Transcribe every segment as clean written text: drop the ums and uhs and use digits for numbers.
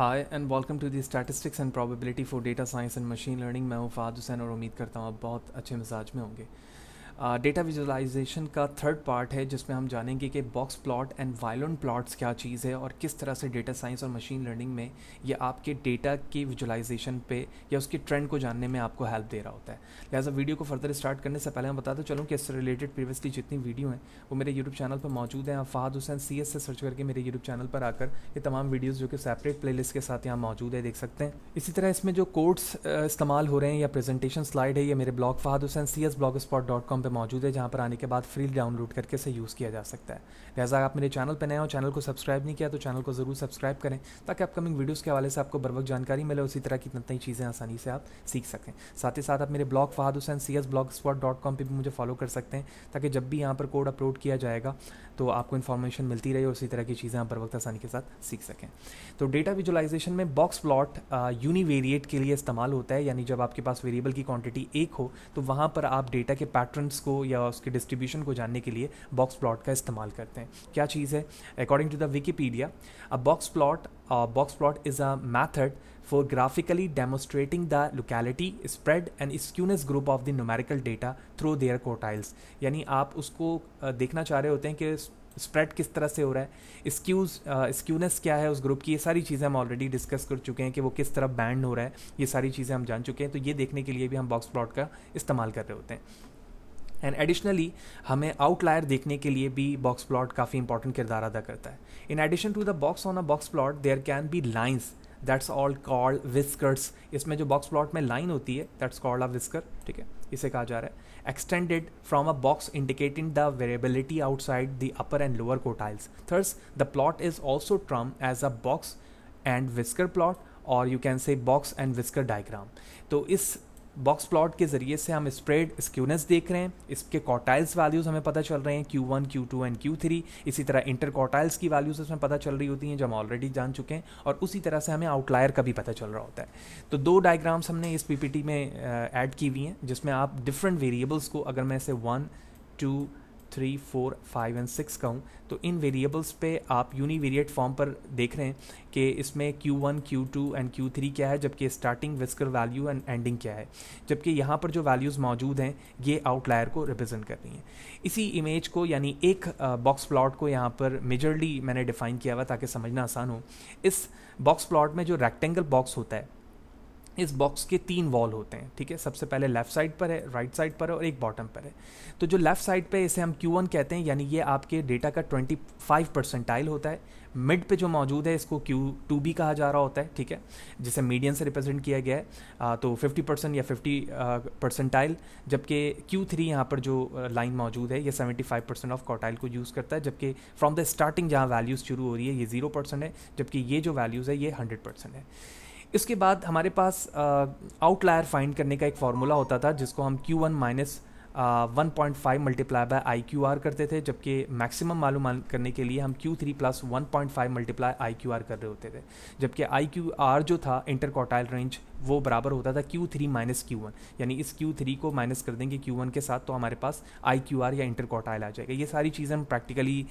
Hi and welcome to the statistics and probability for data science and machine learning. मैं हूं फ़ाद हुसैन और उम्मीद करता हूं आप बहुत अच्छे मिजाज में होंगे। डेटा विजुअलाइजेशन का थर्ड पार्ट है जिसमें हम जानेंगे कि box plot and violent plots क्या चीज़ है और किस तरह से डेटा साइंस और मशीन लर्निंग में ये आपके डेटा की विजुअलाइजेशन पे या उसके ट्रेंड को जानने में आपको हेल्प दे रहा होता है। लिहाजा वीडियो को फर्दर स्टार्ट करने से पहले मैं बताता चलूँ कि इससे रिलेटेड प्रीवियसली जितनी वीडियो हैं वो मेरे यूट्यूब चैनल पर मौजूद हैं। आप फ़ाद हुसैन CS से सर्च करके मेरे यूट्यूब चैनल पर आकर ये तमाम वीडियोज़ जो कि सेपरेट प्लेलिस्ट के साथ यहाँ मौजूद है देख सकते हैं। इसी तरह इसमें जो कोड्स इस्तेमाल हो रहे हैं या प्रेजेंटेशन स्लाइड है ये मेरे ब्लॉग fahadhusaincs.blogspot.com पे मौजूद है, जहाँ पर आने के बाद फ्री डाउनलोड करके इसे यूज़ किया जा सकता है। लिहाजा आप मेरे चैनल पर नए हो, चैनल को सब्सक्राइब नहीं किया तो चैनल को ज़रूर सब्सक्राइब करें ताकि अपकमिंग वीडियोज़ के हवाले से आपको बर वक्त जानकारी मिले, उसी तरह की नई चीज़ें आसानी से आप सीख सकें। साथ ही साथ आप मेरे ब्लॉग fahadhusaincs.blogspot.com पे भी मुझे फॉलो कर सकते हैं ताकि जब भी यहाँ पर कोड अपलोड किया जाएगा तो आपको इन्फॉर्मेशन मिलती रहे, उसी तरह की चीज़ें आप बर वक्त आसानी के साथ सीख सकें। तो डेटा विजुअलाइजेशन में बॉक्स प्लॉट यूनिवेरिएट के लिए इस्तेमाल होता है, यानी जब आपके पास वेरिएबल की क्वांटिटी एक हो तो वहाँ पर आप डेटा के पैटर्न्स को या उसके डिस्ट्रीब्यूशन को जानने के लिए बॉक्स प्लॉट का इस्तेमाल करते हैं। क्या चीज़ है? According to the Wikipedia, a box plot is a method for graphically demonstrating the locality, spread and skewness group of the numerical data through their quartiles। यानी आप उसको देखना चाह रहे होते हैं कि स्प्रेड किस तरह से हो रहा है, स्क्यूनेस क्या है उस ग्रुप की, ये सारी चीज़ें हम ऑलरेडी डिस्कस कर चुके हैं कि वो किस तरह बैंड हो रहा है, ये सारी चीज़ें हम जान चुके हैं। तो ये देखने के लिए भी हम बॉक्स प्लॉट का इस्तेमाल कर रहे होते हैं। एंड एडिशनली हमें आउटलायर देखने के लिए भी बॉक्स प्लॉट काफ़ी इंपॉर्टेंट किरदार अदा करता है। In addition to the box on a box plot there can be lines that's all called whiskers. इसमें जो बॉक्स प्लॉट में लाइन होती है दैट्स कॉल्ड अ विस्कर, ठीक है, इसे कहा जा रहा है। Extended from a box indicating the variability outside the upper and lower quartiles. Thus the plot is also term as a box and whisker plot और you can say box and whisker diagram. तो इस box plot के ज़रिए से हम spread skewness देख रहे हैं, इसके क्वार्टाइल्स वैल्यूज़ हमें पता चल रहे हैं Q1, Q2 एंड Q3। इसी तरह इंटर क्वार्टाइल्स की वैल्यूज़ इसमें पता चल रही होती हैं जो हम ऑलरेडी जान चुके हैं, और उसी तरह से हमें आउटलायर का भी पता चल रहा होता है। तो दो डायग्राम्स हमने इस PPT में ऐड की हुई हैं जिसमें आप डिफरेंट वेरिएबल्स को, अगर मैं इसे 1, 2, 3, 4, 5 एंड 6 कहूँ तो इन वेरिएबल्स पे आप यूनिवेरिएट फॉर्म पर देख रहे हैं कि इसमें Q1, Q2 एंड Q3 क्या है, जबकि starting whisker value and ending क्या है, जबकि यहाँ पर जो वैल्यूज़ मौजूद हैं ये आउटलायर को रिप्रेजेंट कर रही हैं। इसी इमेज को यानी एक बॉक्स प्लॉट को यहाँ पर मेजरली मैंने डिफ़ाइन किया हुआ ताकि समझना आसान हो। इस बॉक्स प्लॉट में जो रेक्टेंगल बॉक्स होता है, इस बॉक्स के 3 वॉल होते हैं, ठीक है। सबसे पहले लेफ्ट साइड पर है, राइट साइड पर है और एक बॉटम पर है। तो जो लेफ्ट साइड पे इसे हम Q1 कहते हैं, यानी ये आपके डेटा का 25 परसेंटाइल होता है। मिड पे जो मौजूद है इसको Q2 भी कहा जा रहा होता है, ठीक है, जिसे मीडियन से रिप्रेजेंट किया गया है। तो 50% या 50 परसेंटाइल, जबकि Q3 यहाँ पर जो लाइन मौजूद है ये 75% ऑफ क्वार्टाइल को यूज़ करता है, जबकि फ्रॉम द स्टार्टिंग जहाँ वैल्यूज़ शुरू हो रही है ये 0% है, जबकि ये जो वैल्यूज़ है ये 100% है। इसके बाद हमारे पास आउटलायर फाइंड करने का एक फार्मूला होता था जिसको हम Q1 minus 1.5 multiply by IQR करते थे, जबकि मैक्सिमम मालूम करने के लिए हम Q3 प्लस 1.5 मल्टीप्लाई IQR कर रहे होते थे, जबकि IQR जो था इंटर क्वार्टाइल रेंज वो बराबर होता था Q3 माइनस Q1, यानी इस Q3 को माइनस कर देंगे Q1 के साथ तो हमारे पास IQR या इंटर क्वार्टाइल आ जाएगा। ये सारी चीज़ें हम प्रैक्टिकली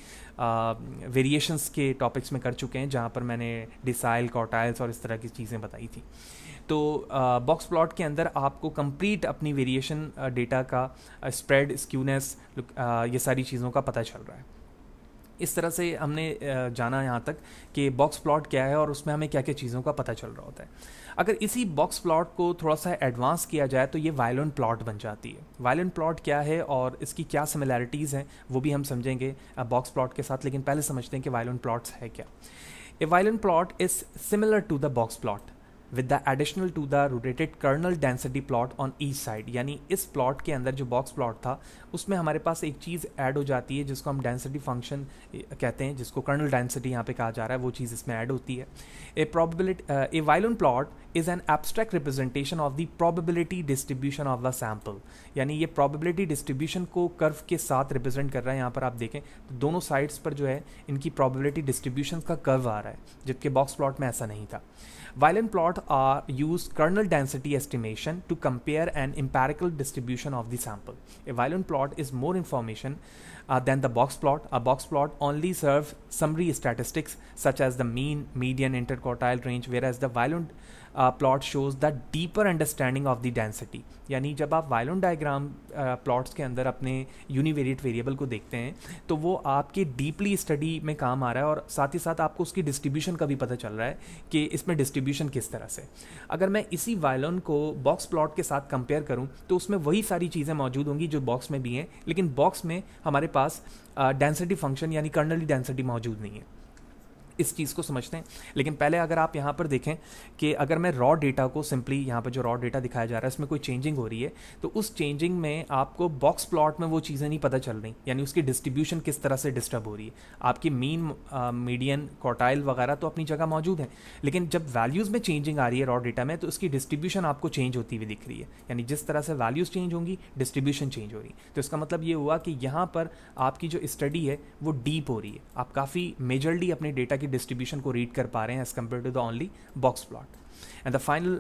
वेरिएशंस के टॉपिक्स में कर चुके हैं जहाँ पर मैंने डिसाइल, क्वार्टाइल्स और इस तरह की चीज़ें बताई थी। तो बॉक्स प्लॉट के अंदर आपको कंप्लीट अपनी वेरिएशन डेटा का स्प्रेड, स्क्यूनेस, ये सारी चीज़ों का पता चल रहा है। इस तरह से हमने जाना यहाँ तक कि बॉक्स प्लॉट क्या है और उसमें हमें क्या क्या चीज़ों का पता चल रहा होता है। अगर इसी बॉक्स प्लॉट को थोड़ा सा एडवांस किया जाए तो ये वायलेंट प्लॉट बन जाती है। वायलेंट प्लॉट क्या है और इसकी क्या सिमिलैरिटीज़ हैं वो भी हम समझेंगे बॉक्स प्लॉट के साथ, लेकिन पहले समझते हैं कि वायलेंट प्लॉट्स है क्या। A violin plot is similar to the box plot with the additional to the rotated kernel density plot on each side. यानी इस प्लॉट के अंदर जो बॉक्स प्लॉट था उसमें हमारे पास एक चीज़ ऐड हो जाती है जिसको हम डेंसिटी फंक्शन कहते हैं, जिसको कर्नल डेंसिटी यहाँ पे कहा जा रहा है, वो चीज़ इसमें ऐड होती है। ए violin plot is an abstract representation of the probability distribution of the sample. यानी ये प्रोबेबिलिटी डिस्ट्रीब्यूशन को कर्व के साथ रिप्रेजेंट कर रहा है। यहाँ पर आप देखें तो दोनों साइड्स पर जो है इनकी प्रोबेबिलिटी डिस्ट्रीब्यूशन का कर्व आ रहा है, जबकि बॉक्स प्लॉट में ऐसा नहीं था। Violin plot use kernel density estimation to compare an empirical distribution of the sample. A Violin plot is more information than the box plot. A box plot only serves summary statistics such as the mean, median, interquartile range, whereas the Violin plot shows the deeper understanding of the density. यानी जब आप वायलोन diagram plots के अंदर अपने univariate variable को देखते हैं तो वो आपके डीपली स्टडी में काम आ रहा है और साथ ही साथ आपको उसकी डिस्ट्रीब्यूशन का भी पता चल रहा है कि इसमें डिस्ट्रीब्यूशन किस तरह से। अगर मैं इसी वायलोन को बॉक्स प्लॉट के साथ कंपेयर करूं तो उसमें वही सारी चीज़ें मौजूद होंगी जो बॉक्स में भी हैं, लेकिन बॉक्स में हमारे पास डेंसिटी फंक्शन यानी कर्नली डेंसिटी मौजूद नहीं है। इस चीज़ को समझते हैं। लेकिन पहले अगर आप यहाँ पर देखें कि अगर मैं रॉ डेटा को सिंपली यहाँ पर जो रॉ डेटा दिखाया जा रहा है इसमें कोई चेंजिंग हो रही है तो उस चेंजिंग में आपको बॉक्स प्लॉट में वो चीज़ें नहीं पता चल रही, यानी उसकी डिस्ट्रीब्यूशन किस तरह से डिस्टर्ब हो रही है। आपकी मीन, मीडियन, क्वार्टाइल वगैरह तो अपनी जगह मौजूद है, लेकिन जब वैल्यूज़ में चेंजिंग आ रही है रॉ डेटा में तो उसकी डिस्ट्रीब्यूशन आपको चेंज होती हुई दिख रही है। यानी जिस तरह से वैल्यूज़ चेंज होंगी डिस्ट्रीब्यूशन चेंज हो रही है। तो इसका मतलब ये हुआ कि यहाँ पर आपकी जो स्टडी है वो डीप हो रही है, आप काफ़ी मेजरली अपने डेटा की डिस्ट्रीब्यूशन को रीड कर पा रहे हैं as compare to the only box plot. And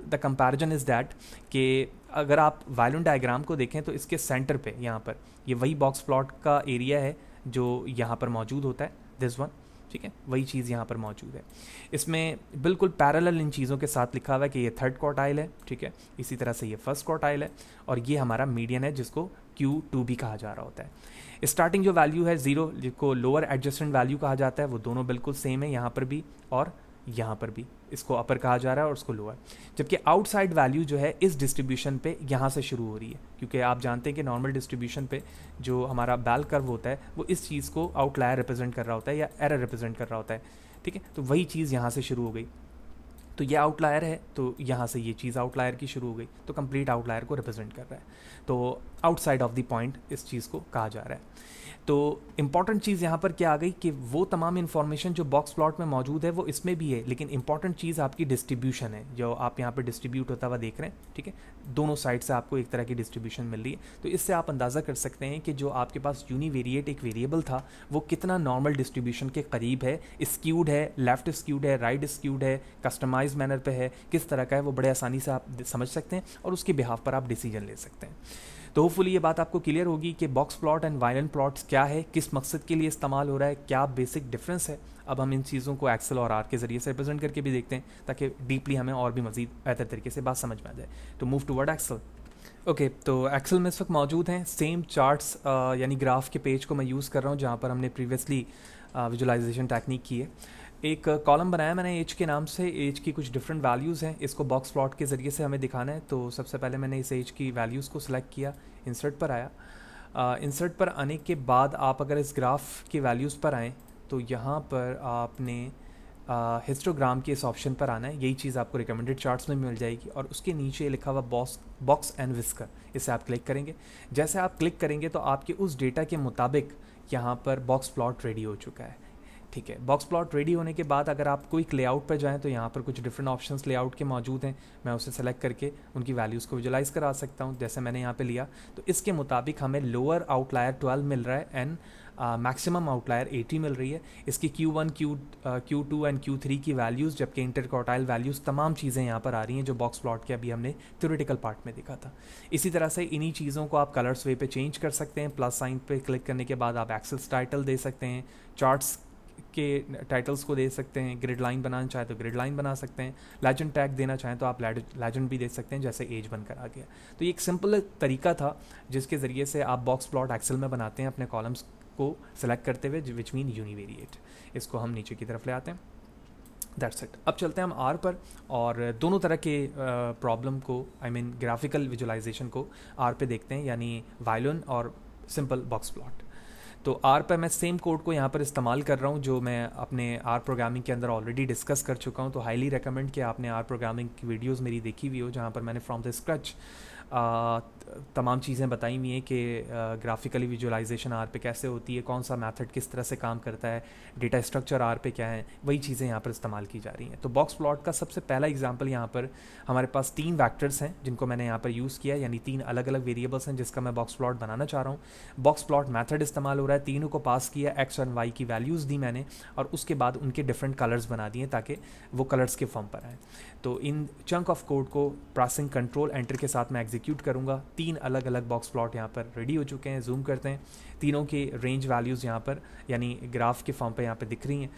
the comparison is that कि अगर आप वायलोन डायग्राम को देखें तो इसके सेंटर पे यहाँ पर ये वही बॉक्स प्लॉट का एरिया है जो यहाँ पर मौजूद होता है, दिस वन, ठीक है, वही चीज़ यहाँ पर मौजूद है। इसमें बिल्कुल पैरेलल इन चीज़ों के साथ लिखा हुआ है कि ये थर्ड क्वार्टाइल है, ठीक है, इसी तरह से ये फर्स्ट क्वार्टाइल है और ये हमारा मीडियन है जिसको Q2 भी कहा जा रहा होता है। स्टार्टिंग जो वैल्यू है 0 जिसको लोअर एडजस्टेंट वैल्यू कहा जाता है वो दोनों बिल्कुल सेम है, यहाँ पर भी और यहाँ पर भी इसको अपर कहा जा रहा है और उसको लोअर, जबकि आउटसाइड वैल्यू जो है इस डिस्ट्रीब्यूशन पे यहाँ से शुरू हो रही है, क्योंकि आप जानते हैं कि नॉर्मल डिस्ट्रीब्यूशन पे जो हमारा बेल कर्व होता है वो इस चीज़ को आउटलायर रिप्रेजेंट कर रहा होता है या एरर रिप्रेजेंट कर रहा होता है, ठीक है। तो वही चीज़ यहाँ से शुरू हो गई, तो ये आउटलायर है तो यहाँ से ये चीज़ आउटलायर की शुरू हो गई, तो कंप्लीट आउटलायर को रिप्रेजेंट कर रहा है, तो आउटसाइड ऑफ द पॉइंट इस चीज़ को कहा जा रहा है। तो इंपॉर्टेंट चीज़ यहाँ पर क्या आ गई कि वो तमाम इन्फॉर्मेशन जो बॉक्स प्लॉट में मौजूद है वो इसमें भी है, लेकिन इंपॉर्टेंट चीज़ आपकी डिस्ट्रीब्यूशन है जो आप यहाँ पर डिस्ट्रीब्यूट होता हुआ देख रहे हैं, ठीक है। दोनों साइड से आपको एक तरह की डिस्ट्रीब्यूशन मिल रही है, तो इससे आप अंदाज़ा कर सकते हैं कि जो आपके पास यूनिवेरिएट एक वेरिएबल था वो कितना नॉर्मल डिस्ट्रीब्यूशन के करीब है, स्क्यूड है, लेफ्ट स्क्यूड है, राइट स्क्यूड है, कस्टमाइज मैनर पे है, किस तरह का है वो बड़े आसानी से आप समझ सकते हैं और उसके बिहाफ पर आप डिसीजन ले सकते हैं। तो होपफुली ये बात आपको क्लियर होगी कि बॉक्स प्लॉट एंड वायलोन प्लॉट्स क्या है, किस मकसद के लिए इस्तेमाल हो रहा है, क्या बेसिक डिफरेंस है। अब हम इन चीज़ों को एक्सेल और आर के ज़रिए से रिप्रेजेंट करके भी देखते हैं ताकि डीपली हमें और भी मज़ीद बेहतर तरीके से बात समझ में आ जाए। तो मूव टूवर्ड एक्सेल। ओके, तो एक्सेल में इस वक्त मौजूद हैं सेम चार्ट्स यानी ग्राफ के पेज को मैं यूज़ कर रहा हूँ जहाँ पर हमने प्रीवियसली विजुलाइजेशन टेक्निक की है। एक कॉलम बनाया मैंने एज के नाम से, एज की कुछ डिफरेंट वैल्यूज़ हैं, इसको बॉक्स प्लॉट के ज़रिए से हमें दिखाना है। तो सबसे पहले मैंने इस एज की वैल्यूज़ को सिलेक्ट किया, इंसर्ट पर आया। इंसर्ट पर आने के बाद आप अगर इस ग्राफ की वैल्यूज़ पर आएँ तो यहाँ पर आपने हिस्टोग्राम के इस ऑप्शन पर आना है, यही चीज़ आपको रिकमेंडेड चार्ट्स में मिल जाएगी और उसके नीचे लिखा हुआ बॉक्स एंड विस्कर, इसे आप क्लिक करेंगे। जैसे आप क्लिक करेंगे तो आपके उस डेटा के मुताबिक यहाँ पर बॉक्स प्लॉट रेडी हो चुका है, ठीक है। बॉक्स प्लॉट रेडी होने के बाद अगर आप क्विक लेआउट पर जाएं तो यहाँ पर कुछ डिफरेंट ऑप्शंस लेआउट के मौजूद हैं, मैं उसे सेलेक्ट करके उनकी वैल्यूज़ को विजुलाइज करा सकता हूँ। जैसे मैंने यहाँ पे लिया तो इसके मुताबिक हमें लोअर आउटलायर 12 मिल रहा है एंड मैक्सिमम आउटलायर 80 मिल रही है। इसकी Q1, Q2 एंड Q3 की वैल्यूज़, जबकि इंटरक्वार्टाइल वैल्यूज़, तमाम चीज़ें यहाँ पर आ रही हैं जो बॉक्स प्लॉट के अभी हमने थ्योरेटिकल पार्ट में देखा था। इसी तरह से इन्हीं चीज़ों को आप कलर्स वे पे चेंज कर सकते हैं। प्लस साइन पे क्लिक करने के बाद आप एक्सेल्स टाइटल दे सकते हैं, चार्ट्स के टाइटल्स को दे सकते हैं, ग्रिड लाइन बनाना चाहे तो ग्रिड लाइन बना सकते हैं, लेजेंड टैग देना चाहें तो आप लेजेंड भी दे सकते हैं, जैसे एज बनकर आ गया। तो ये एक सिंपल तरीका था जिसके ज़रिए से आप बॉक्स प्लॉट एक्सेल में बनाते हैं अपने कॉलम्स को सेलेक्ट करते हुए, विच मीन यूनिवेरिएट। इसको हम नीचे की तरफ ले आते हैं, दैट्स इट। अब चलते हैं हम आर पर और दोनों तरह के प्रॉब्लम को, आई मीन ग्राफिकल विजुलाइजेशन को आर पे देखते हैं, यानी वायलोन और सिंपल बॉक्स प्लॉट। तो आर पर मैं सेम कोड को यहाँ पर इस्तेमाल कर रहा हूँ जो मैं अपने आर प्रोग्रामिंग के अंदर ऑलरेडी डिस्कस कर चुका हूँ। तो हाईली रेकमेंड कि आपने आर प्रोग्रामिंग की वीडियोस मेरी देखी हुई हो जहाँ पर मैंने फ्रॉम द स्क्रैच तमाम चीज़ें बताई हुई हैं कि ग्राफिकली विजुअलाइजेशन आर पे कैसे होती है, कौन सा मेथड किस तरह से काम करता है, डेटा स्ट्रक्चर आर पे क्या है, वही चीज़ें यहाँ पर इस्तेमाल की जा रही हैं। तो बॉक्स प्लॉट का सबसे पहला एग्जांपल यहाँ पर हमारे पास 3 वैक्टर्स हैं जिनको मैंने यहाँ पर यूज़ किया, यानी 3 अलग अलग वेरिएबल्स हैं जिसका मैं बॉक्स प्लॉट बनाना चाह रहा हूँ। बॉक्स प्लॉट मैथड इस्तेमाल हो रहा है, तीनों को पास किया, एक्स और वाई की वैल्यूज़ दी मैंने और उसके बाद उनके डिफरेंट कलर्स बना दिए ताकि वो कलर्स के फॉर्म पर आए। तो इन चंक ऑफ कोड को प्रेसिंग कंट्रोल एंटर के साथ मैं एग्जीक्यूट करूँगा। 3 अलग अलग बॉक्स प्लॉट यहाँ पर रेडी हो चुके हैं। जूम करते हैं, तीनों की रेंज वैल्यूज़ यहाँ पर यानी ग्राफ के फॉर्म पे यहाँ पे दिख रही हैं।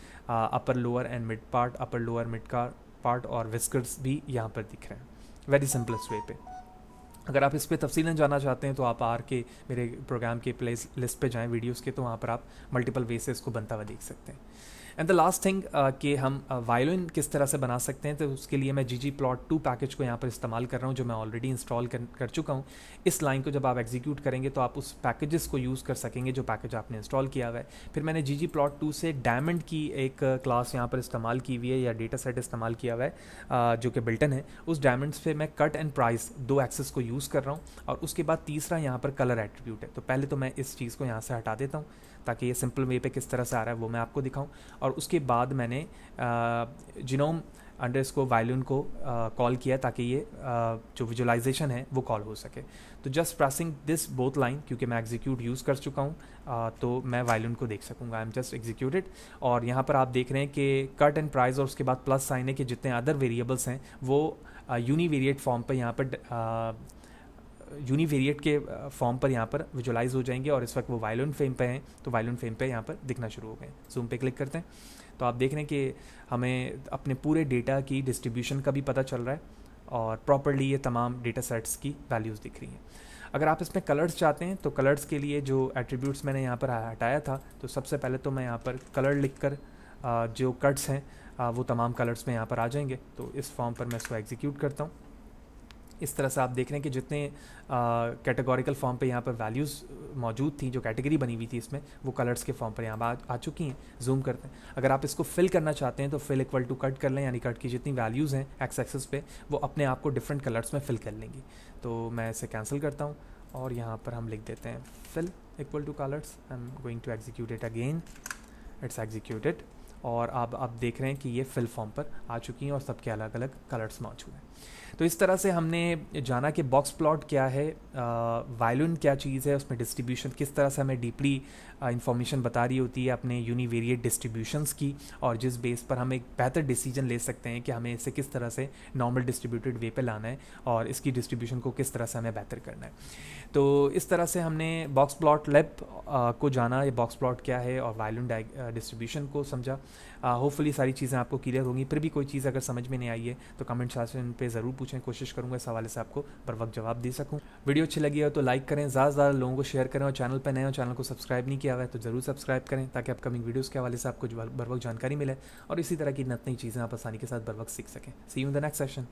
Upper lower and mid part, upper lower mid का पार्ट और विस्कर्स भी यहाँ पर दिख रहे हैं वेरी सिंपलेस्ट वे पे। अगर आप इस पर तफसीलन जानना चाहते हैं तो आप आर के मेरे प्रोग्राम के प्ले लिस्ट पे जाएं वीडियोस के, तो वहाँ पर आप मल्टीपल वे से इसको बनता हुआ देख सकते हैं। एंड द लास्ट थिंग कि हम वायलिन किस तरह से बना सकते हैं, तो उसके लिए मैं ggplot2 पैकेज को यहाँ पर इस्तेमाल कर रहा हूँ जो मैं ऑलरेडी इंस्टॉल कर चुका हूँ। इस लाइन को जब आप एग्जीक्यूट करेंगे तो आप उस पैकेजेस को यूज़ कर सकेंगे जो पैकेज आपने इंस्टॉल किया हुआ है। फिर मैंने ggplot2 से डायमंड की एक क्लास यहाँ पर इस्तेमाल की हुई है या डेटा सेट इस्तेमाल किया हुआ है जो कि बिल्टन है। उस डायमंड्स पे मैं कट एंड प्राइस 2 एक्सेस को यूज़ कर रहा हूँ और उसके बाद तीसरा यहाँ पर कलर एट्रीब्यूट है। तो पहले तो मैं इस चीज़ को यहाँ से हटा देता हूँ ताकि ये सिंपल वे पे किस तरह से आ रहा है वो मैं आपको दिखाऊं। और उसके बाद मैंने जिनोम अंडरस्कोर वायलिन को कॉल किया ताकि ये जो विजुअलाइजेशन है वो कॉल हो सके। तो just pressing this both line, क्योंकि मैं एग्जीक्यूट यूज़ कर चुका हूँ तो मैं वायलिन को देख सकूँगा। आई एम जस्ट एग्जीक्यूटेड और यहाँ पर आप देख रहे हैं कि कट एंड प्राइस और उसके बाद प्लस साइन है कि जितने अदर वेरिएबल्स हैं वो यूनिवेरिएट फॉर्म पर यहाँ पर यूनिवेरिएट के फॉर्म पर यहाँ पर विजुअलाइज हो जाएंगे और इस वक्त वो वायलिन फ्रेम पे हैं तो वायलिन फ्रेम पे यहाँ पर दिखना शुरू हो गए। जूम पे क्लिक करते हैं तो आप देख रहे हैं कि हमें अपने पूरे डेटा की डिस्ट्रीब्यूशन का भी पता चल रहा है और प्रॉपरली ये तमाम डेटा सेट्स की वैल्यूज़ दिख रही हैं। अगर आप इसमें कलर्स चाहते हैं तो कलर्स के लिए जो एट्रीब्यूट्स मैंने यहाँ पर हटाया था, तो सबसे पहले तो मैं यहाँ पर कलर लिख कर जो कट्स हैं वो तमाम कलर्स में यहाँ पर आ जाएंगे। तो इस फॉर्म पर मैं इसको एग्जीक्यूट करता हूँ। इस तरह से आप देख रहे हैं कि जितने कैटेगोरिकल फॉर्म पे यहाँ पर वैल्यूज़ मौजूद थी, जो कैटेगरी बनी हुई थी इसमें, वो कलर्स के फॉर्म पर यहाँ पर आ चुकी हैं। जूम करते हैं, अगर आप इसको फिल करना चाहते हैं तो फिल इक्वल टू कट कर लें, यानी कट की जितनी वैल्यूज़ हैं एक्स एक्सिस पे वो अपने आप को डिफरेंट कलर्स में फिल कर लेंगी। तो मैं इसे कैंसिल करता हूँ और यहाँ पर हम लिख देते हैं fill equal to colours. I am going to execute it again, it's executed और अब आप देख रहे हैं कि ये फिल फॉर्म पर आ चुकी हैं और सबके अलग अलग कलर्स मौजूद हैं। तो इस तरह से हमने जाना कि बॉक्स प्लॉट क्या है, वायलिन क्या चीज़ है, उसमें डिस्ट्रीब्यूशन किस तरह से हमें डीपली इंफॉर्मेशन बता रही होती है अपने यूनिवेरिएट डिस्ट्रीब्यूशंस की, और जिस बेस पर हम एक बेहतर डिसीजन ले सकते हैं कि हमें इसे किस तरह से नॉर्मल डिस्ट्रीब्यूटेड वे पे लाना है और इसकी डिस्ट्रीब्यूशन को किस तरह से हमें बेहतर करना है। तो इस तरह से हमने बॉक्स प्लॉट लैब को जाना, ये बॉक्स प्लॉट क्या है और वायलिन डिस्ट्रीब्यूशन को समझा। होपफुली सारी चीज़ें आपको क्लियर होंगी। फिर भी कोई चीज़ अगर समझ में नहीं आई है तो कमेंट सेक्शन पे ज़रूर पूछें, कोशिश करूँगा इस हवाले से आपको बर वक्त जवाब दे सकूँ। वीडियो अच्छी लगी हो तो लाइक करें, ज़्यादा से ज़्यादा लोगों को शेयर करें और चैनल पर नए हो, चैनल को सब्सक्राइब नहीं किया हुआ है तो ज़रूर सब्सक्राइब करें ताकि अपकमिंग वीडियोज़ के हवाले से आपको बर वक्त जानकारी मिले और इसी तरह की नई चीज़ें आप आसानी के साथ बर वक्त सीख सकें। See you in the next session.